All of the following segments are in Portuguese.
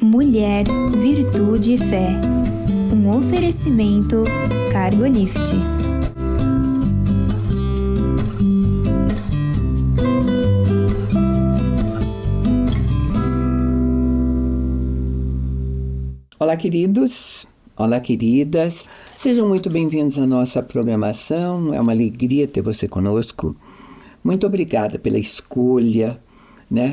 Mulher, Virtude e Fé. Um oferecimento Cargolift. Olá, queridos. Olá, queridas. Sejam muito bem-vindos à nossa programação. É uma alegria ter você conosco. Muito obrigada pela escolha,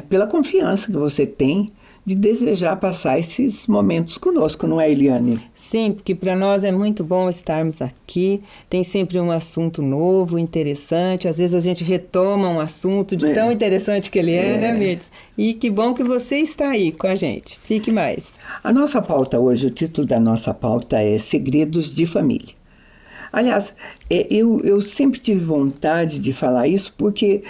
pela confiança que você tem de desejar passar esses momentos conosco, não é, Eliane? Sim, porque para nós é muito bom estarmos aqui. Tem sempre um assunto novo, interessante. Às vezes a gente retoma um assunto de tão interessante que ele é, né, Mirtz? E que bom que você está aí com a gente. Fique mais. A nossa pauta hoje, o título da nossa pauta é Segredos de Família. Aliás, eu sempre tive vontade de falar isso porque...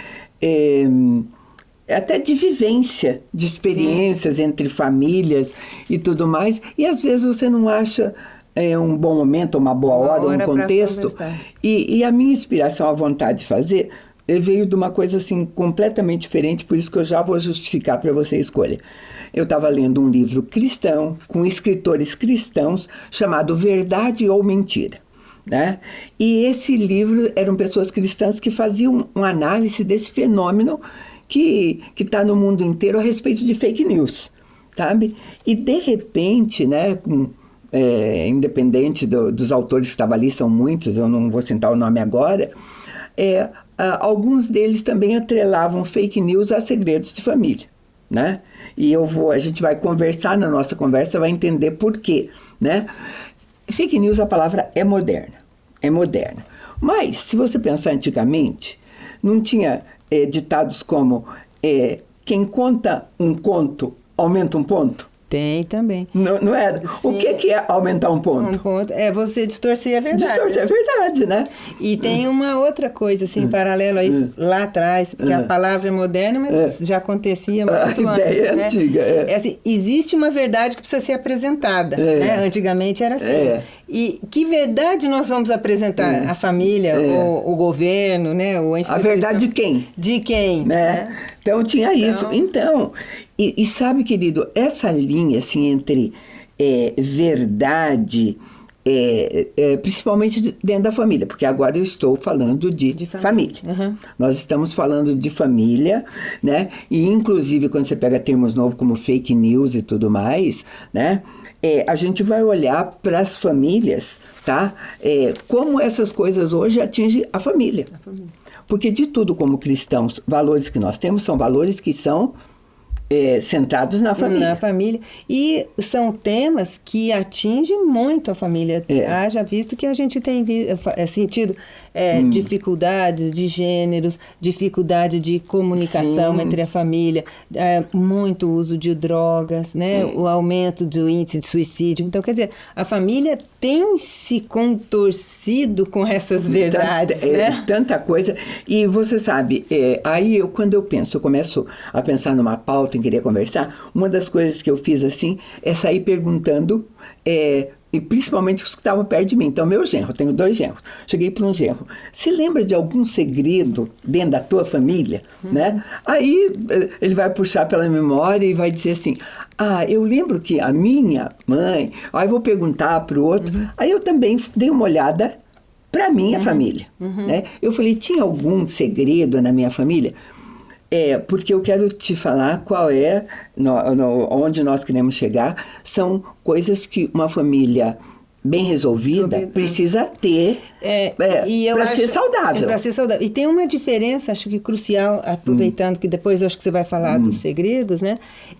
até de vivência, de experiências entre famílias e tudo mais. E às vezes você não acha um bom momento, uma boa hora, um contexto. E a minha inspiração, a vontade de fazer, veio de uma coisa assim completamente diferente, por isso que eu já vou justificar para você a escolha. Eu estava lendo um livro cristão, com escritores cristãos, chamado Verdade ou Mentira. E esse livro eram pessoas cristãs que faziam uma análise desse fenômeno que está no mundo inteiro a respeito de fake news, sabe? E de repente, independente dos autores que estavam ali, são muitos, eu não vou citar o nome agora, alguns deles também atrelavam fake news a segredos de família, E a gente vai conversar, na nossa conversa vai entender por quê, Fake news, a palavra é moderna, Mas, se você pensar antigamente, não tinha ditados como quem conta um conto aumenta um ponto? Tem também. Não era? Sim. O que é aumentar um ponto? Um ponto é você distorcer a verdade. Distorcer a verdade, E tem uma outra coisa, assim, paralelo a isso, lá atrás, porque a palavra é moderna, mas já acontecia muito antes. A ideia é antiga. Assim, existe uma verdade que precisa ser apresentada, Antigamente era assim. E que verdade nós vamos apresentar? A família, o governo, ou a instituição? A verdade de quem? De quem? Então tinha isso. Então, e sabe, querido, essa linha assim, entre verdade, principalmente dentro da família, porque agora eu estou falando de família. Uhum. Nós estamos falando de família, E inclusive quando você pega termos novos como fake news e tudo mais, a gente vai olhar para as famílias, como essas coisas hoje atingem a família. Porque de tudo como cristãos, valores que nós temos são valores que são centrados na família. Na família. E são temas que atingem muito a família. Haja visto que a gente tem sentido dificuldades de gêneros, dificuldade de comunicação entre a família, muito uso de drogas, o aumento do índice de suicídio. Então, quer dizer, a família tem se contorcido com essas verdades. Tanta coisa. E você sabe, aí quando eu começo a pensar numa pauta, em querer conversar, uma das coisas que eu fiz assim é sair perguntando, e principalmente os que estavam perto de mim. Então, meu genro, eu tenho 2 genros. Cheguei para um genro. Se lembra de algum segredo dentro da tua família? Aí ele vai puxar pela memória e vai dizer assim, eu lembro que a minha mãe... Aí eu vou perguntar para o outro. Aí eu também dei uma olhada para a minha família. Eu falei, tinha algum segredo na minha família? Porque eu quero te falar qual onde nós queremos chegar. São coisas que uma família bem resolvida precisa ter para ser saudável. Para ser saudável. E tem uma diferença, acho que crucial, aproveitando que depois eu acho que você vai falar dos segredos,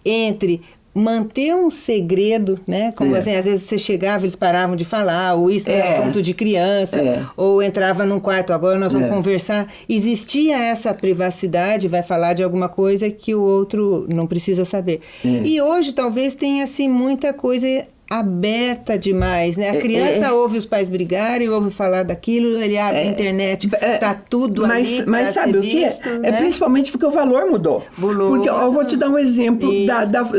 entre manter um segredo, como assim, às vezes você chegava, eles paravam de falar, ou isso é assunto de criança, ou entrava num quarto, agora nós vamos conversar. Existia essa privacidade, vai falar de alguma coisa que o outro não precisa saber. E hoje talvez tenha assim muita coisa aberta demais, A criança ouve os pais brigarem, ouve falar daquilo, ele abre a internet, tá tudo ali mas sabe ser o que visto, principalmente porque o valor mudou. Porque eu vou te dar um exemplo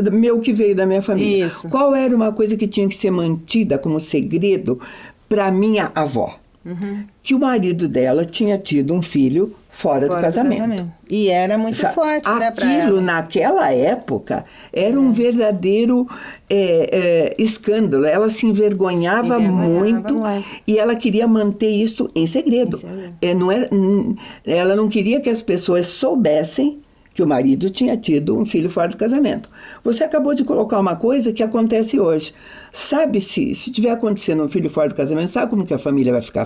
do meu que veio da minha família. Isso. Qual era uma coisa que tinha que ser mantida como segredo para minha avó? que o marido dela tinha tido um filho fora do casamento. E era muito forte, né, pra ela. Aquilo, naquela época, era um verdadeiro escândalo. Ela se envergonhava muito e ela queria manter isso em segredo. Ela não queria que as pessoas soubessem que o marido tinha tido um filho fora do casamento. Você acabou de colocar uma coisa que acontece hoje. Sabe, se tiver acontecendo um filho fora do casamento, sabe como que a família vai ficar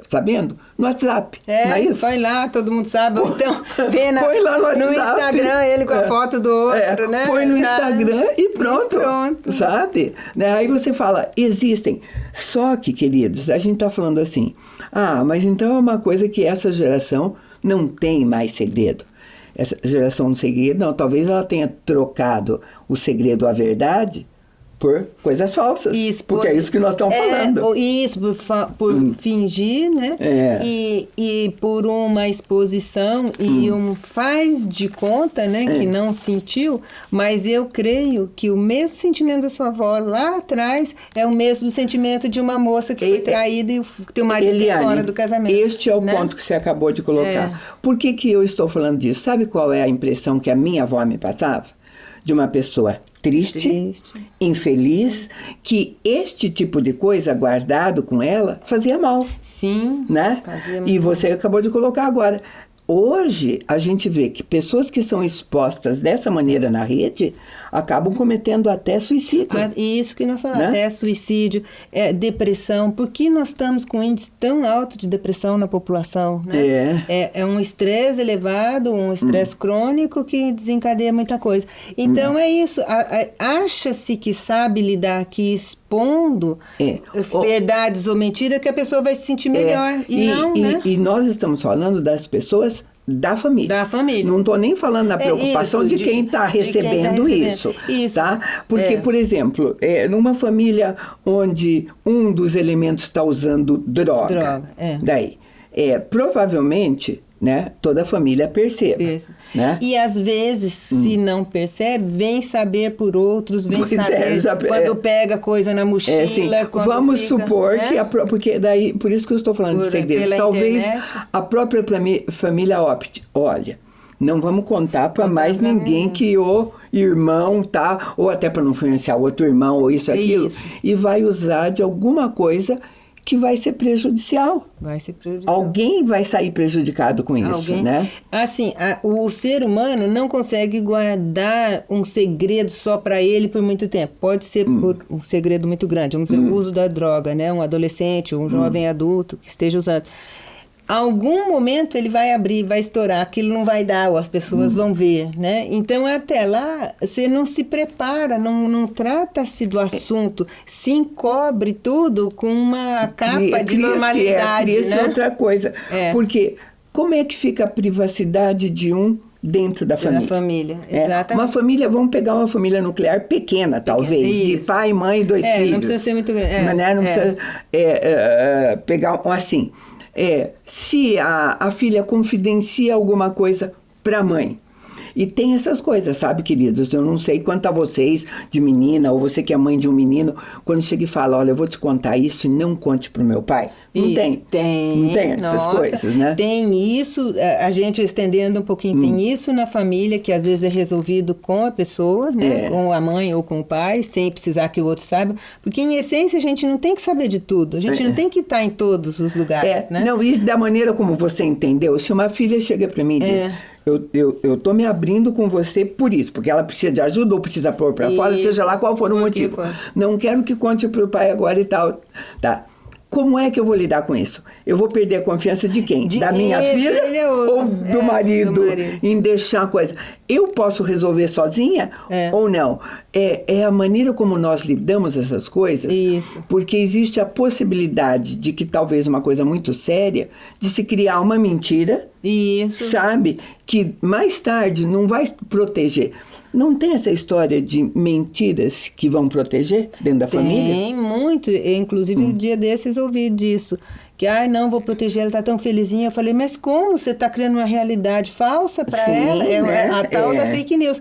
sabendo? No WhatsApp, não é isso? Põe lá, todo mundo sabe. Então, põe lá no Instagram ele com a foto do outro, né? Põe no Instagram e pronto. Sabe? Né? Aí você fala, existem. Só que, queridos, a gente está falando assim, mas então é uma coisa que essa geração não tem mais segredo. Essa geração do segredo, não, talvez ela tenha trocado o segredo à verdade por coisas falsas. Isso, porque é isso que nós estamos falando. Isso, por fingir, né? E por uma exposição e um faz de conta, né? Que não sentiu, mas eu creio que o mesmo sentimento da sua avó lá atrás é o mesmo sentimento de uma moça que foi traída e o teu marido Eliane, fora do casamento. Este é o ponto que você acabou de colocar. Por que eu estou falando disso? Sabe qual é a impressão que a minha avó me passava? De uma pessoa triste, infeliz, que este tipo de coisa guardado com ela fazia mal. Sim, né? Fazia e você acabou de colocar agora. Hoje, a gente vê que pessoas que são expostas dessa maneira na rede acabam cometendo até suicídio. Isso que nós falamos, até suicídio, depressão. Por que nós estamos com um índice tão alto de depressão na população? Né? É um estresse elevado, um estresse crônico que desencadeia muita coisa. Então, é isso. Acha-se que sabe lidar aqui expondo verdades ou mentiras que a pessoa vai se sentir melhor. E nós estamos falando das pessoas da família. Da família. Não estou nem falando da preocupação de quem está recebendo isso. Tá? Porque, por exemplo, numa família onde um dos elementos está usando droga. Daí, provavelmente, né, toda a família perceba. Né? E às vezes, se não percebe, vem saber por outros, vem saber quando pega coisa na mochila. Vamos supor que porque daí, por isso que eu estou falando de segredos. Talvez a própria família opte. Olha, não vamos contar para mais ninguém que o irmão tá, ou até para não influenciar o outro irmão, ou aquilo, e vai usar de alguma coisa que vai ser prejudicial. Alguém vai sair prejudicado com isso, né? Assim, o ser humano não consegue guardar um segredo só para ele por muito tempo. Pode ser por um segredo muito grande, vamos dizer, o uso da droga, né? Um adolescente, um jovem adulto que esteja usando. Algum momento ele vai abrir, vai estourar, aquilo não vai dar, ou as pessoas vão ver, né? Então, até lá, você não se prepara, não trata-se do assunto, se encobre tudo com uma capa de normalidade, cria-se outra coisa. Porque como é que fica a privacidade de um dentro da família? Da família, exatamente. Uma família, vamos pegar uma família nuclear pequena, talvez, de pai, mãe e 2 filhos. Não precisa ser muito grande. Não precisa pegar assim... se a filha confidencia alguma coisa para a mãe. E tem essas coisas, sabe, queridos? Eu não sei quanto a vocês, de menina, ou você que é mãe de um menino, quando chega e fala, olha, eu vou te contar isso e não conte pro meu pai. Não tem. Não tem essas coisas, né? Tem isso, a gente estendendo um pouquinho, tem isso na família, que às vezes é resolvido com a pessoa, né? Com a mãe ou com o pai, sem precisar que o outro saiba. Porque, em essência, a gente não tem que saber de tudo. A gente não tem que estar em todos os lugares, né? Não, e da maneira como você entendeu, se uma filha chega para mim e diz... Eu tô me abrindo com você por isso, porque ela precisa de ajuda ou precisa pôr para fora, seja lá qual for o motivo. Não quero que conte para o pai agora e tal. Tá. Como é que eu vou lidar com isso? Eu vou perder a confiança de quem? Da minha filha ou do marido em deixar a coisa? Eu posso resolver sozinha ou não? É a maneira como nós lidamos essas coisas, porque existe a possibilidade de que talvez uma coisa muito séria, de se criar uma mentira, sabe? Que mais tarde não vai proteger. Não tem essa história de mentiras que vão proteger dentro da família? Tem muito. Inclusive, um dia desses ouvi disso. Que, não, vou proteger, ela está tão felizinha. Eu falei, mas como? Você está criando uma realidade falsa para ela? É a tal da fake news.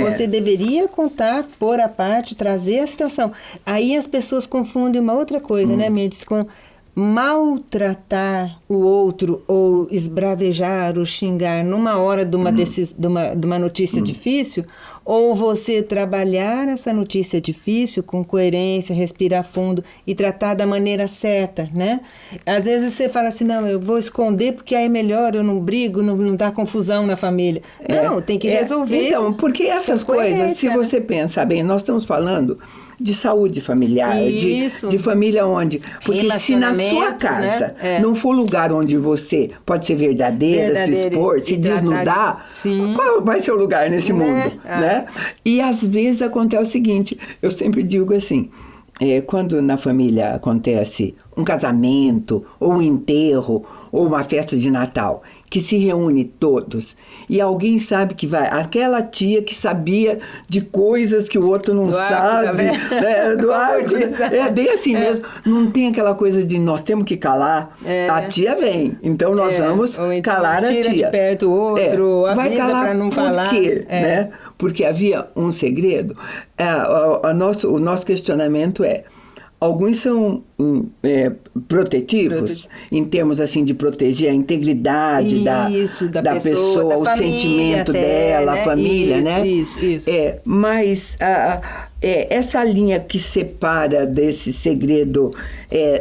Você deveria contar, pôr à parte, trazer a situação. Aí as pessoas confundem uma outra coisa, né, Mirtes, com maltratar o outro ou esbravejar ou xingar numa hora de uma notícia difícil, ou você trabalhar essa notícia difícil com coerência, respirar fundo e tratar da maneira certa, né? Às vezes você fala assim, não, eu vou esconder porque aí é melhor, eu não brigo, não dá confusão na família. Não, tem que resolver. Então, porque essas coisas, se você pensar bem, nós estamos falando de saúde familiar, de família onde... Porque se na sua casa, né? Não for lugar onde você pode ser verdadeira, se expor, se desnudar, qual vai ser o lugar nesse mundo? Né? E às vezes acontece o seguinte, eu sempre digo assim, quando na família acontece um casamento, ou um enterro, ou uma festa de Natal, que se reúne todos, e alguém sabe que vai, aquela tia que sabia de coisas que o outro não sabe, né? Do arco, é bem assim mesmo, não tem aquela coisa de nós temos que calar, a tia vem, então nós vamos então calar a tia. Tira de perto o outro, vai calar para não falar. Por quê? Né? Porque havia um segredo. O nosso questionamento alguns são protetivos, em termos assim de proteger a integridade da pessoa, o sentimento dela, né? A família, né? Isso. Mas essa linha que separa desse segredo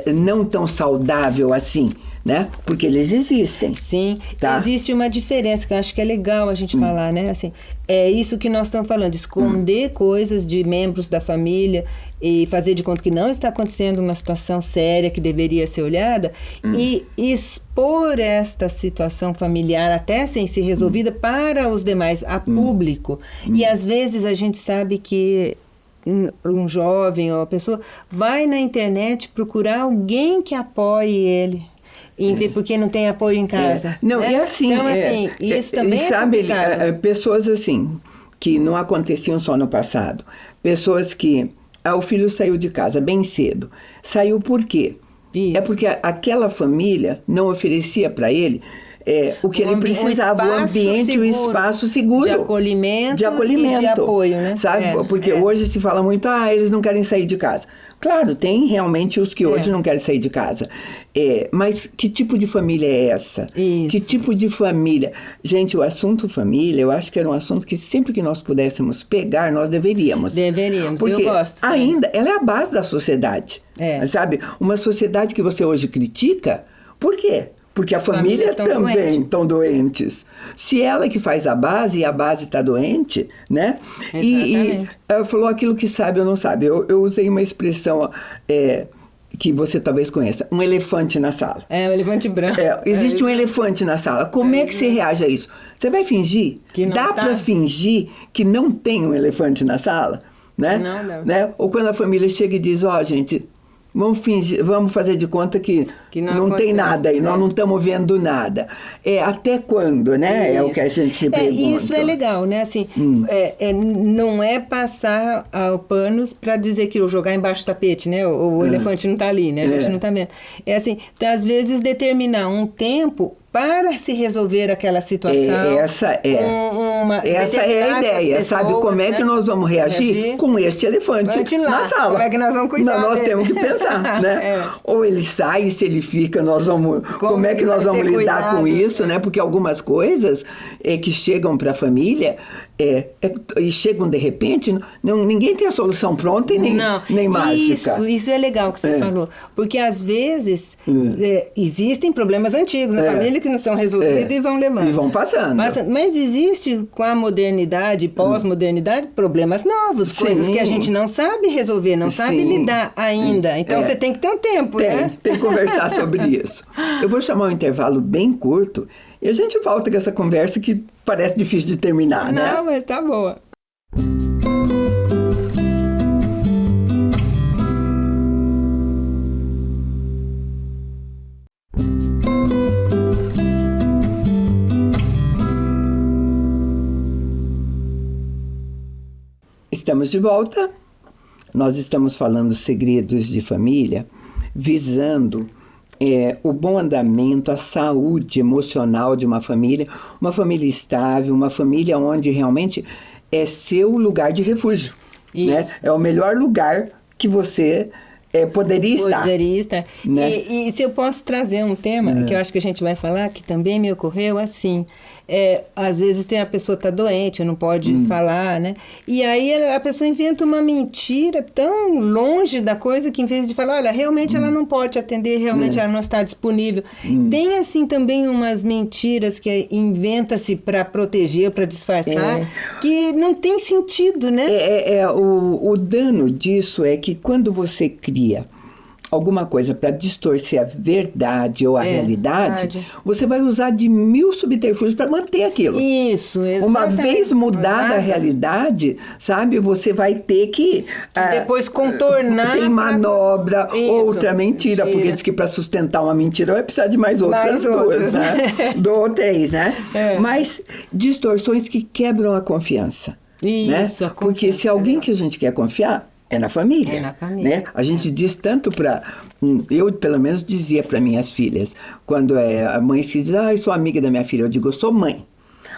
não tão saudável assim, né? Porque eles existem. Sim, existe uma diferença que eu acho que é legal a gente falar, né? Assim, é isso que nós estamos falando, esconder coisas de membros da família e fazer de conta que não está acontecendo uma situação séria que deveria ser olhada e expor esta situação familiar até sem ser resolvida para os demais, a público. E às vezes a gente sabe que um jovem ou a pessoa vai na internet procurar alguém que apoie ele. Porque não tem apoio em casa. Não, né? E assim, então, assim isso também sabe, é pessoas assim, que não aconteciam só no passado. Pessoas que, o filho saiu de casa bem cedo. Saiu por quê? Isso. É porque aquela família não oferecia para ele o que ele precisava, o ambiente, o espaço seguro. De acolhimento e de apoio, né? Sabe? Porque hoje se fala muito, eles não querem sair de casa. Claro, tem realmente os que hoje não querem sair de casa. Mas que tipo de família é essa? Isso. Que tipo de família? Gente, o assunto família, eu acho que era um assunto que sempre que nós pudéssemos pegar, nós deveríamos. Porque eu gosto. Ainda, ela é a base da sociedade. Sabe? Uma sociedade que você hoje critica, por quê? Porque a família também estão doentes. Se ela que faz a base e a base está doente, né? E ela falou aquilo que sabe ou não sabe. Eu usei uma expressão que você talvez conheça. Um elefante na sala. Um elefante branco. Existe um elefante na sala. Como é que você reage a isso? Você vai fingir? Dá para fingir que não tem um elefante na sala? Né? Não. Né? Ou quando a família chega e diz, gente... Vamos fazer de conta que não tem nada aí, nós não estamos vendo nada. Até quando, né? Isso. É o que a gente se pergunta. Isso é legal, né? Assim, não é passar panos para dizer que jogar embaixo do tapete, né? O elefante não está ali, né? A gente não está vendo. Assim, então, às vezes determinar um tempo para se resolver aquela situação. Essa é a ideia. Pessoas, sabe como é que nós vamos reagir com este elefante na sala? Como é que nós vamos cuidar Nós temos que pensar, né? Ou ele sai, se ele fica, nós vamos... Como é que nós vamos lidar com isso, né? Porque algumas coisas que chegam para a família e chegam de repente, ninguém tem a solução pronta e nem mágica. Isso é legal que você falou. Porque às vezes existem problemas antigos na família que não são resolvidos e vão levando. E vão passando. Mas existe, com a modernidade, pós-modernidade, problemas novos, coisas que a gente não sabe resolver, não sabe lidar ainda. Então você tem que ter um tempo, né? Tem que conversar sobre isso. Eu vou chamar um intervalo bem curto e a gente volta com essa conversa que parece difícil de terminar, né? Não, mas tá boa. Estamos de volta. Nós estamos falando segredos de família, visando o bom andamento, a saúde emocional de uma família estável, uma família onde realmente é seu lugar de refúgio. Né? É o melhor lugar que você poderia estar. Poderia estar. Né? E se eu posso trazer um tema que eu acho que a gente vai falar, que também me ocorreu assim, às vezes a pessoa está doente, não pode falar, né? E aí a pessoa inventa uma mentira tão longe da coisa que em vez de falar, olha, realmente ela não pode atender, realmente ela não está disponível. Tem assim também umas mentiras que inventa-se para proteger, para disfarçar, que não tem sentido, né? O dano disso é que quando você cria alguma coisa para distorcer a verdade ou a realidade, você vai usar de 1000 subterfúgios para manter aquilo. Isso, exatamente. Uma vez mudada a realidade, sabe, você vai ter que... depois contornar... Tem manobra, outra mentira, porque diz que para sustentar uma mentira vai precisar de mais outras duas, né? 2 ou 3, né? Mas distorções que quebram a confiança. Isso, né? Porque se alguém que a gente quer confiar, é na família. É na família. Né? A gente diz tanto para... Eu, pelo menos, dizia para minhas filhas, quando a mãe que diz, eu sou amiga da minha filha, eu digo, eu sou mãe.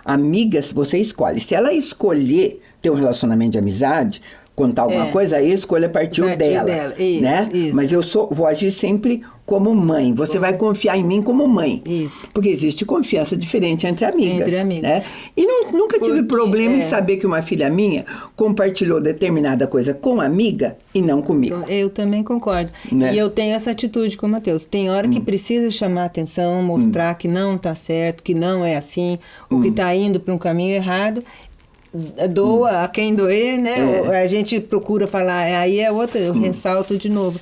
Amiga, você escolhe. Se ela escolher ter um relacionamento de amizade, contar alguma coisa, aí a escolha partiu dela. Isso, né? isso. Mas eu vou agir sempre como mãe. Você vai confiar em mim como mãe. Isso. Porque existe confiança diferente entre amigas. Entre amigas. Né? E nunca tive problema em saber que uma filha minha compartilhou determinada coisa com amiga e não comigo. Eu também concordo. Né? E eu tenho essa atitude com o Matheus. Tem hora que precisa chamar atenção, mostrar que não está certo, que não é assim, ou que está indo para um caminho errado. Doa a quem doer, né? A gente procura falar, aí eu ressalto de novo.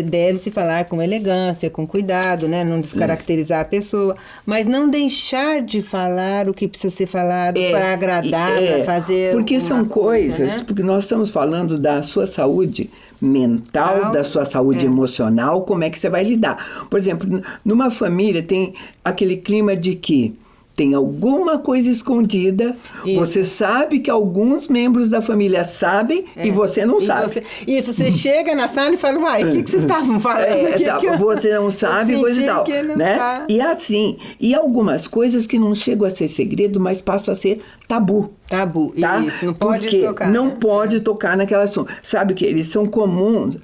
Deve-se falar com elegância, com cuidado, né? Não descaracterizar a pessoa, mas não deixar de falar o que precisa ser falado para agradar, para fazer. Porque são coisas, né? porque nós estamos falando da sua saúde mental, da sua saúde emocional, como é que você vai lidar. Por exemplo, numa família tem aquele clima de que tem alguma coisa escondida, você sabe que alguns membros da família sabem e você não sabe. Você chega na sala e fala, uai, o que vocês estavam falando? Você não sabe, coisa e tal. Né? Tá. E assim, e algumas coisas que não chegam a ser segredo, mas passam a ser tabu. Tabu, tá? Isso, não pode Porque tocar. não pode tocar naquela assunto. Sabe que eles são comuns,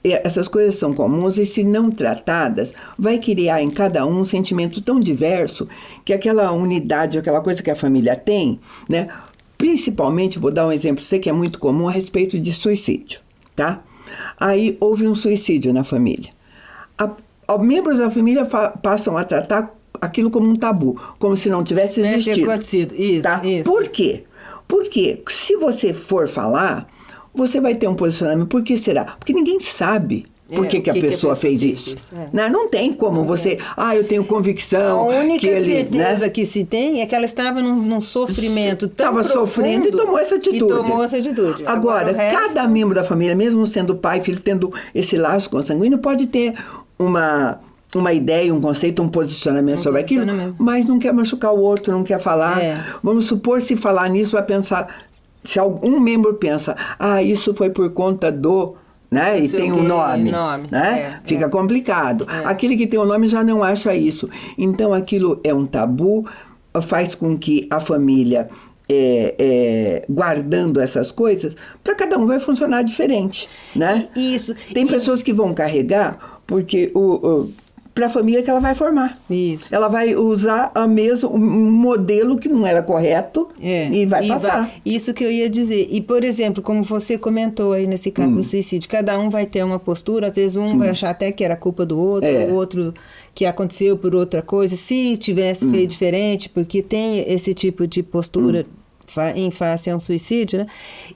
essas coisas são comuns e se não tratadas, vai criar em cada um sentimento tão diverso que aquela unidade, aquela coisa que a família tem, né? Principalmente, vou dar um exemplo, sei que é muito comum a respeito de suicídio, tá? Aí houve um suicídio na família. Membros da família passam a tratar aquilo como um tabu, como se não tivesse existido. Isso, tá? isso. Por quê? Porque se você for falar, você vai ter um posicionamento. Por que será? Porque ninguém sabe por que a pessoa fez isso. Não tem como você... eu tenho convicção. A única que certeza que se tem é que ela estava num sofrimento tão profundo. Estava sofrendo e tomou essa atitude. Agora cada membro da família, mesmo sendo pai, filho, tendo esse laço consanguíneo, pode ter uma ideia, um conceito, um posicionamento sobre aquilo, mas não quer machucar o outro, não quer falar. Vamos supor, se falar nisso, vai pensar... Se algum membro pensa, isso foi por conta do... Né? E tem um nome. Né? Fica complicado. Aquele que tem o nome já não acha isso. Então, aquilo é um tabu, faz com que a família... guardando essas coisas, para cada um vai funcionar diferente, né? Isso. Tem pessoas que vão carregar porque para a família que ela vai formar. Isso. Ela vai usar um modelo que não era correto e vai passar. Isso que eu ia dizer. E, por exemplo, como você comentou aí nesse caso do suicídio, cada um vai ter uma postura, às vezes um vai achar até que era culpa do outro, o outro que aconteceu por outra coisa, se tivesse feito diferente, porque tem esse tipo de postura em face a um suicídio, né?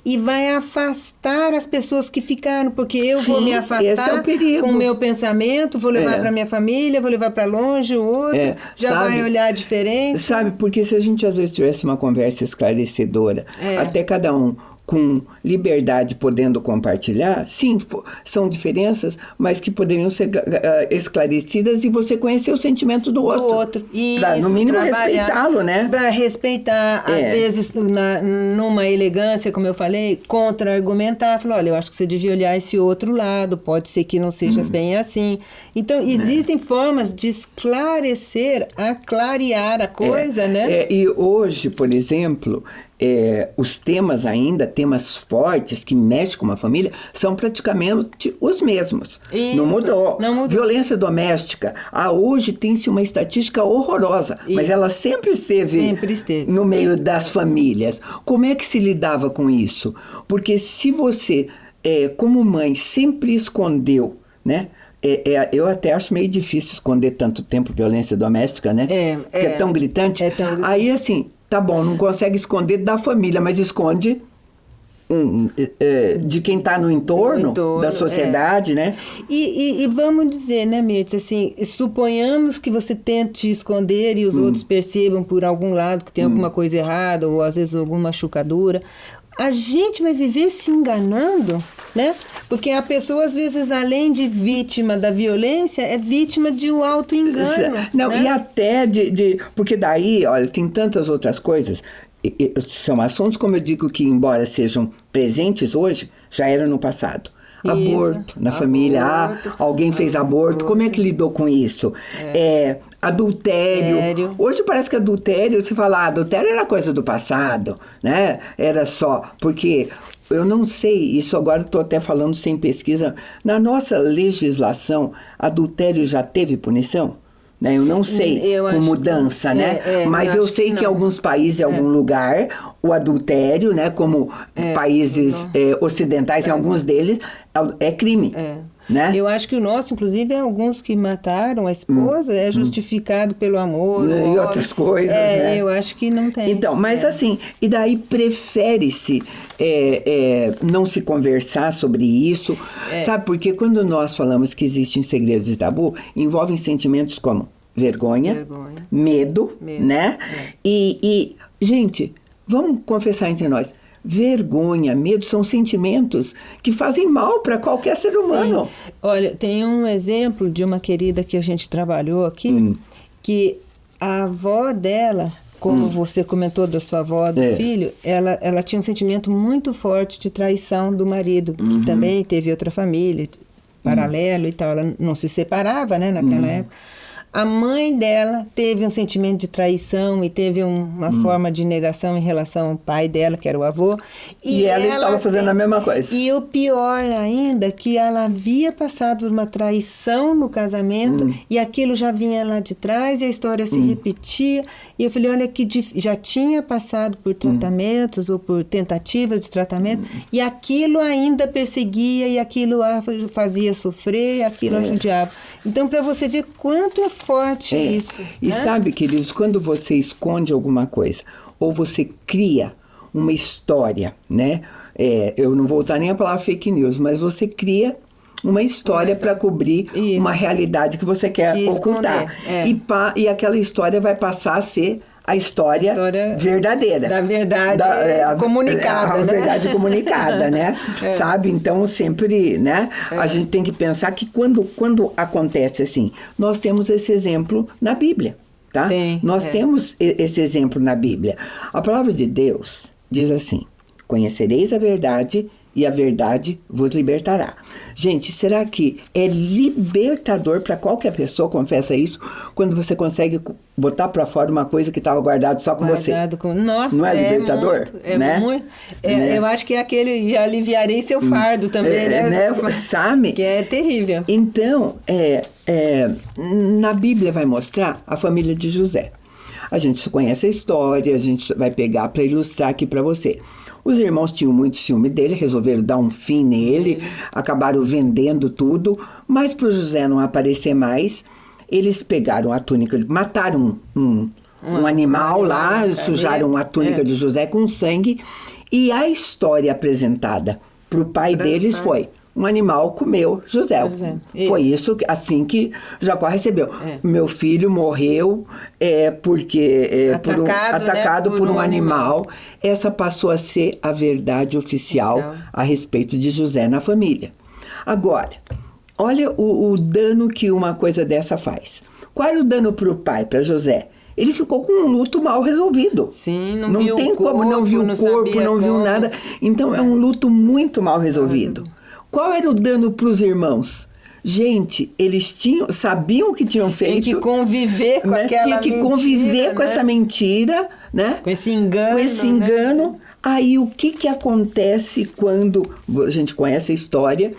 E vai afastar as pessoas que ficaram, porque eu vou me afastar com o meu pensamento, vou levar para minha família, vou levar para longe o outro, vai olhar diferente. Sabe, porque se a gente às vezes tivesse uma conversa esclarecedora, até cada um com liberdade podendo compartilhar, sim, são diferenças, mas que poderiam ser esclarecidas e você conhecer o sentimento do outro. Pra, no mínimo, respeitá-lo, né? Para respeitar, às vezes, numa elegância, como eu falei, contra-argumentar, falar, olha, eu acho que você devia olhar esse outro lado, pode ser que não seja bem assim. Então, existem formas de esclarecer, clarear a coisa, né? E hoje, por exemplo... os temas ainda, temas fortes que mexem com uma família, são praticamente os mesmos. Isso, não mudou. não mudou. Violência doméstica. Hoje tem-se uma estatística horrorosa, mas ela sempre esteve no meio das famílias. Como é que se lidava com isso? Porque se você, como mãe, sempre escondeu, né? Eu até acho meio difícil esconder tanto tempo violência doméstica, né? Porque é tão gritante. Aí, assim, tá bom, não consegue esconder da família, mas esconde de quem está no entorno, da sociedade, né? E vamos dizer, né, Mirtz, assim, suponhamos que você tente esconder e os outros percebam por algum lado que tem alguma coisa errada ou às vezes alguma machucadura. A gente vai viver se enganando, né? Porque a pessoa, às vezes, além de vítima da violência, é vítima de um auto-engano. Não, né? E até porque daí, olha, tem tantas outras coisas. São assuntos, como eu digo, que embora sejam presentes hoje, já eram no passado. Aborto na família, alguém fez aborto, como é que lidou com isso? Adultério. Hoje parece que adultério, você fala, adultério era coisa do passado, né? Era só, porque eu não sei, isso agora estou até falando sem pesquisa, na nossa legislação, adultério já teve punição? Né? Eu não sei com mudança, né? Mas eu sei que em alguns países, em algum lugar, o adultério, né? Como países ocidentais, em alguns deles, é crime. Né? Eu acho que o nosso, inclusive, alguns que mataram a esposa, é justificado pelo amor. E outras coisas, né? Eu acho que não tem. Então, mas assim, e daí prefere-se não se conversar sobre isso, sabe? Porque quando nós falamos que existem segredos de tabu, envolvem sentimentos como vergonha. Medo, né? E, gente, vamos confessar entre nós, vergonha, medo são sentimentos que fazem mal para qualquer ser humano. Olha, tem um exemplo de uma querida que a gente trabalhou aqui, que a avó dela, como você comentou da sua avó, do filho, ela tinha um sentimento muito forte de traição do marido, que também teve outra família, paralelo e tal, ela não se separava, né, naquela época. A mãe dela teve um sentimento de traição e teve uma forma de negação em relação ao pai dela, que era o avô. E ela estava fazendo a mesma coisa. E o pior ainda, que ela havia passado por uma traição no casamento e aquilo já vinha lá de trás e a história se repetia. E eu falei, olha, que já tinha passado por tratamentos ou por tentativas de tratamento e aquilo ainda perseguia e aquilo a fazia sofrer e aquilo ajudava. Então, para você ver quanto é forte isso. E sabe, queridos, quando você esconde alguma coisa, ou você cria uma história, né? Eu não vou usar nem a palavra fake news, mas você cria uma história para cobrir uma realidade que você quer ocultar. E aquela história vai passar a ser a história verdadeira. Da verdade comunicada, a né? verdade comunicada, né? Sabe? Então, sempre, né? A gente tem que pensar que quando acontece assim, nós temos esse exemplo na Bíblia, tá? Nós temos esse exemplo na Bíblia. A palavra de Deus diz assim, conhecereis a verdade e a verdade vos libertará. Gente, será que é libertador para qualquer pessoa, confessa isso, quando você consegue botar para fora uma coisa que estava guardado só com você? Nossa, não é libertador? Muito, né? Eu acho que é aquele, e aliviarei seu fardo também, né? Sabe? Que é terrível. Então, na Bíblia vai mostrar a família de José. A gente conhece a história, a gente vai pegar para ilustrar aqui para você. Os irmãos tinham muito ciúme dele, resolveram dar um fim nele, acabaram vendendo tudo, mas para o José não aparecer mais, eles pegaram a túnica, mataram um animal lá, sujaram a túnica de José com sangue, e a história apresentada para o pai deles foi: um animal comeu José. Foi isso assim que Jacó recebeu. Meu filho morreu porque atacado por um animal. Essa passou a ser a verdade oficial a respeito de José na família. Agora, olha o dano que uma coisa dessa faz. Qual era o dano para o pai, para José? Ele ficou com um luto mal resolvido. Sim, não tem como, não viu o corpo, não viu nada. Então é um luto muito mal resolvido. Qual era o dano para os irmãos? Gente, eles sabiam o que tinham feito. Tinha que conviver com aquela mentira. Tinha que conviver com essa mentira, né? Com esse engano. Com esse engano. Né? Aí o que acontece quando a gente conhece a história?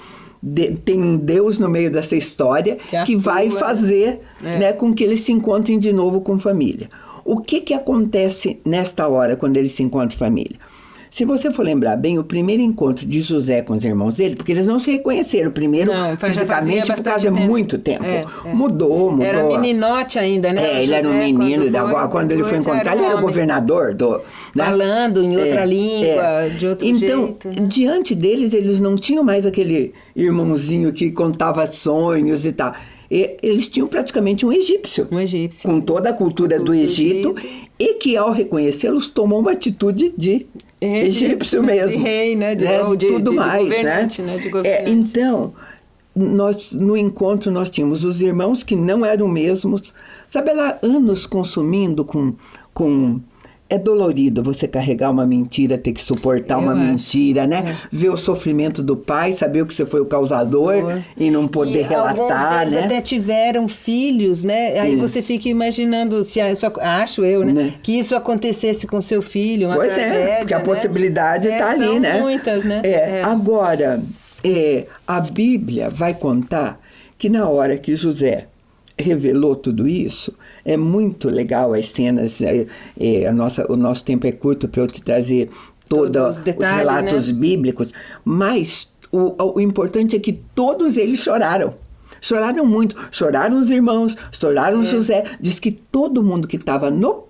Tem um Deus no meio dessa história que vai fazer né, com que eles se encontrem de novo com família. O que acontece nesta hora quando eles se encontram família? Se você for lembrar bem, o primeiro encontro de José com os irmãos dele, porque eles não se reconheceram primeiro fisicamente por causa de muito tempo. Mudou. Era meninote ainda, né? Ele era um menino. Quando ele foi encontrar, ele era governador. Né? Falando em outra língua, de outro jeito. Então, diante deles, eles não tinham mais aquele irmãozinho que contava sonhos e tal. Eles tinham praticamente um egípcio. Com toda a cultura do Egito. E que, ao reconhecê-los, tomou uma atitude de egípcio mesmo. De rei, né? De tudo mais, governante, né? De governante. Então, no encontro, nós tínhamos os irmãos que não eram mesmos. Sabe, lá, anos consumindo com é dolorido você carregar uma mentira, ter que suportar uma mentira, né? Ver o sofrimento do pai, saber que você foi o causador e não poder relatar, alguns deles né? até tiveram filhos, né? Aí você fica imaginando, acho eu, né? Que isso acontecesse com seu filho, uma tragédia, porque a possibilidade está ali, né? São muitas, né? Agora, a Bíblia vai contar que na hora que José revelou tudo isso, é muito legal as cenas, o nosso tempo é curto para eu te trazer todos os relatos bíblicos, mas o importante é que todos eles choraram. Choraram muito, choraram os irmãos, choraram José. Diz que todo mundo que estava no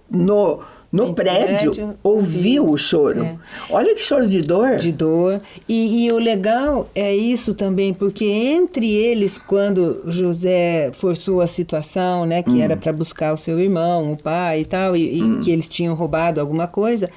prédio ouviu o choro. Olha que choro de dor. De dor. E o legal é isso também, porque entre eles, quando José forçou a situação, né, que era para buscar o seu irmão, o pai e tal, e que eles tinham roubado alguma coisa,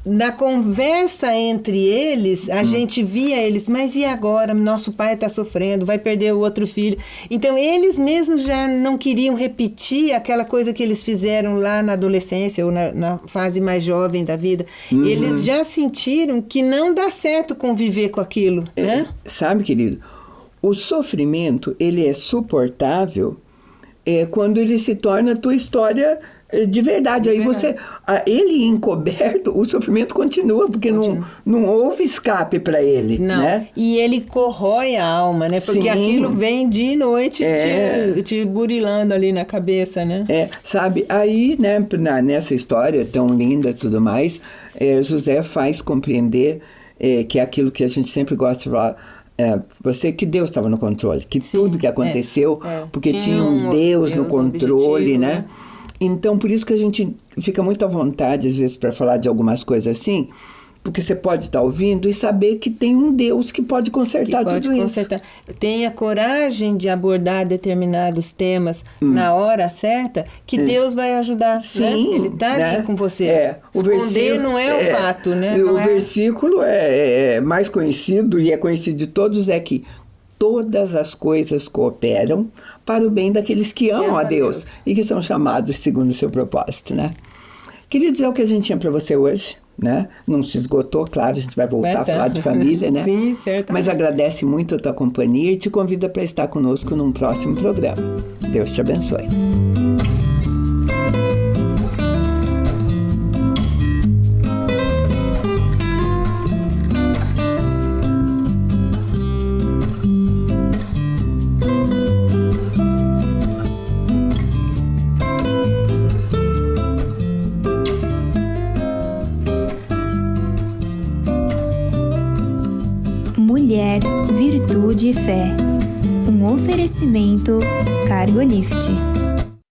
na conversa entre eles, a gente via eles, mas e agora? Nosso pai está sofrendo, vai perder o outro filho. Então, eles mesmos já não queriam repetir aquela coisa que eles fizeram lá na adolescência ou na fase mais jovem da vida. Eles já sentiram que não dá certo conviver com aquilo, né? Sabe, querido, o sofrimento, ele é suportável quando ele se torna a tua história de verdade. Aí você, ele encoberto, o sofrimento continua, porque não houve escape para ele. Não. Né? E ele corrói a alma, né? Porque aquilo vem de e noite te burilando ali na cabeça, né? Sabe, aí, né, nessa história tão linda e tudo mais, José faz compreender que é aquilo que a gente sempre gosta de falar, que Deus estava no controle, que tudo que aconteceu, porque tinha um Deus no controle, né? Então, por isso que a gente fica muito à vontade, às vezes, para falar de algumas coisas assim, porque você pode estar ouvindo e saber que tem um Deus que pode consertar tudo isso. Tenha coragem de abordar determinados temas na hora certa, que Deus vai ajudar. Sim, né? Ele está ali com você. O Esconder não é o fato, né? O versículo mais conhecido, e é conhecido de todos, é que todas as coisas cooperam para o bem daqueles que amam a Deus e que são chamados segundo o seu propósito, né? Queridos, é o que a gente tinha para você hoje, né? Não se esgotou, claro, a gente vai voltar a falar de família, né? Sim, certo. Mas agradece muito a tua companhia e te convida para estar conosco num próximo programa. Deus te abençoe. Mulher, Virtude e Fé. Um oferecimento Cargolift.